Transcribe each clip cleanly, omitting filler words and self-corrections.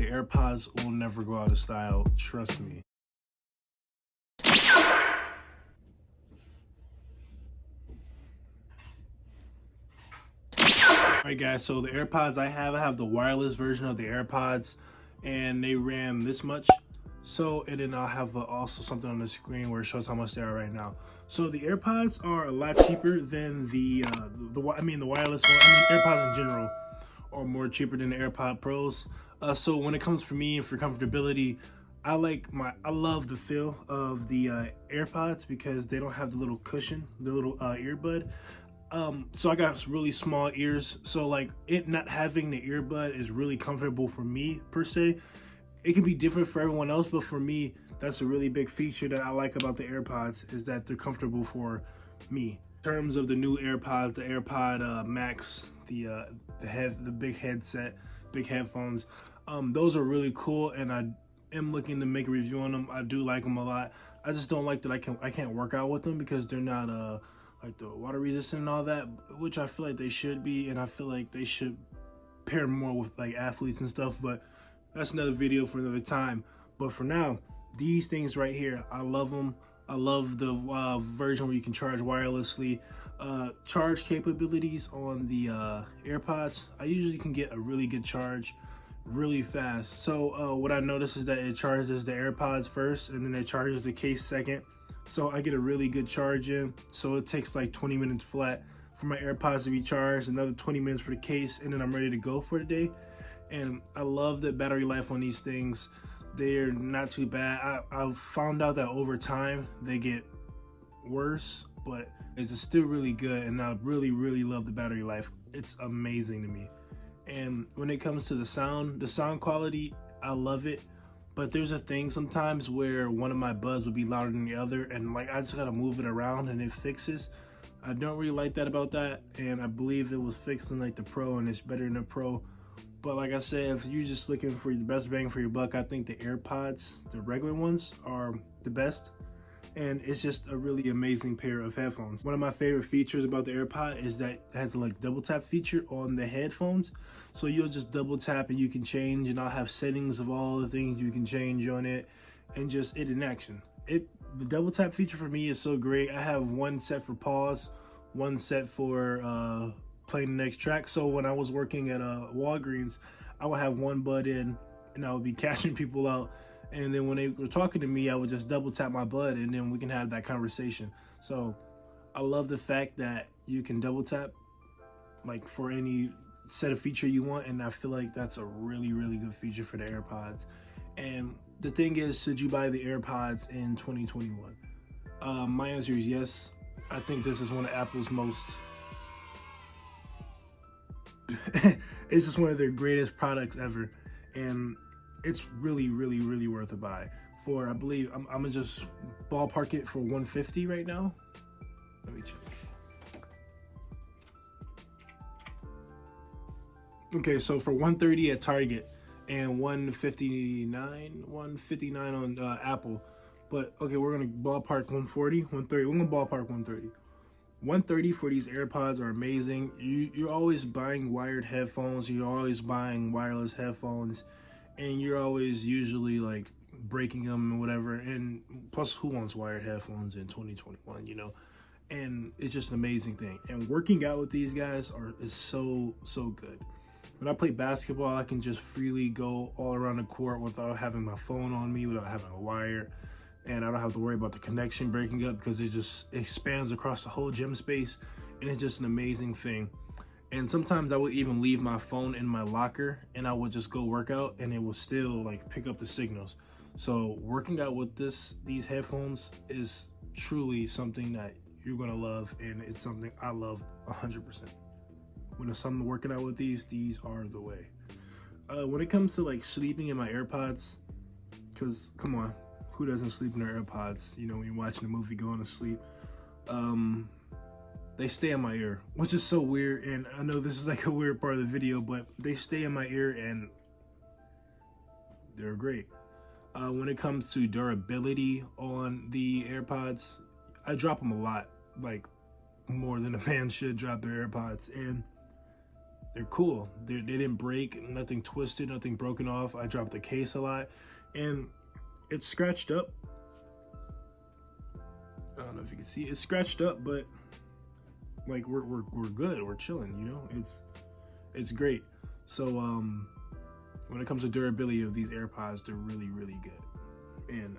AirPods will never go out of style, trust me. Alright guys, so the AirPods I have the wireless version of the AirPods, and they ran this much. So, and then I'll have also something on the screen where it shows how much they are right now. So the AirPods are a lot cheaper than the wireless one. AirPods in general are more cheaper than the AirPod Pros. So when it comes for me and for comfortability, I love the feel of the AirPods because they don't have the little cushion, the little earbud. So I got really small ears, so like it not having the earbud is really comfortable for me per se. It can be different for everyone else, but for me, that's a really big feature that I like about the AirPods, is that they're comfortable for me. In terms of the new AirPods, the AirPod Max, the big headset, big headphones, those are really cool, and I am looking to make a review on them. I do like them a lot. I just don't like that I can't work out with them because they're not like the water resistant and all that, which I feel like they should be, and I feel like they should pair more with like athletes and stuff, but that's another video for another time. But for now, these things right here, I love them. I love the version where you can charge wirelessly. Charge capabilities on the AirPods, I usually can get a really good charge really fast. So what I noticed is that it charges the AirPods first, and then it charges the case second. So I get a really good charge in. So it takes like 20 minutes flat for my AirPods to be charged, another 20 minutes for the case, and then I'm ready to go for the day. And I love the battery life on these things. They're not too bad. I found out that over time they get worse, but it's still really good, and I really love the battery life. It's amazing to me. And when it comes to the sound quality, I love it. But there's a thing sometimes where one of my buds will be louder than the other, and like I just gotta move it around and it fixes. I don't really like that about that, and I believe it was fixed in like the Pro, and it's better than the Pro. But like I said, if you're just looking for the best bang for your buck, I think the AirPods, the regular ones, are the best. And it's just a really amazing pair of headphones. One of my favorite features about the AirPod is that it has a like double tap feature on the headphones. So you'll just double tap and you can change, and I'll have settings of all the things you can change on it, and just it in action. The double tap feature for me is so great. I have one set for pause, one set for playing the next track. So when I was working at Walgreens, I would have one bud in and I would be cashing people out, and then when they were talking to me, I would just double tap my bud, and then we can have that conversation. So I love the fact that you can double tap like for any set of feature you want, and I feel like that's a really good feature for the AirPods. And the thing is, should you buy the AirPods in 2021? My answer is yes. I think this is one of Apple's most it's just one of their greatest products ever, and it's really worth a buy. For, I believe, I'm gonna just ballpark it for $150 right now. Let me check. Okay, so for $130 at Target and $159 on Apple. But okay, we're gonna ballpark $140, $130. We're gonna ballpark $130. $130 for these AirPods are amazing. You're always buying wired headphones, you're always buying wireless headphones, and you're always usually like breaking them and whatever. And plus, who wants wired headphones in 2021, you know? And it's just an amazing thing. And working out with these guys is so good. When I play basketball, I can just freely go all around the court without having my phone on me, without having a wire. And I don't have to worry about the connection breaking up because it just expands across the whole gym space, and it's just an amazing thing. And sometimes I would even leave my phone in my locker and I would just go work out, and it will still like pick up the signals. So working out with these headphones is truly something that you're gonna love, and it's something I love 100%. When it's something working out with these are the way. When it comes to like sleeping in my AirPods, because come on, who doesn't sleep in their AirPods? You know, when you're watching a movie, going to sleep. They stay in my ear, which is so weird. And I know this is like a weird part of the video, but they stay in my ear and they're great. When it comes to durability on the AirPods, I drop them a lot, like more than a man should drop their AirPods. And they're cool. They didn't break, nothing twisted, nothing broken off. I dropped the case a lot, and it's scratched up. I don't know if you can see it's scratched up, but like we're good. We're chilling, you know. It's great. So when it comes to durability of these AirPods, they're really good, and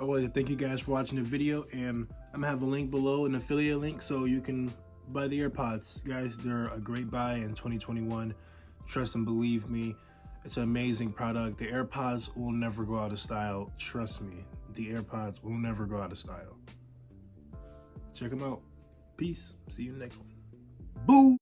I wanted to thank you guys for watching the video, and I'm gonna have a link below, an affiliate link, so you can buy the AirPods. Guys, they're a great buy in 2021. Trust and believe me, it's an amazing product. The AirPods will never go out of style. Trust me, the AirPods will never go out of style. Check them out. Peace. See you in the next one. Boo!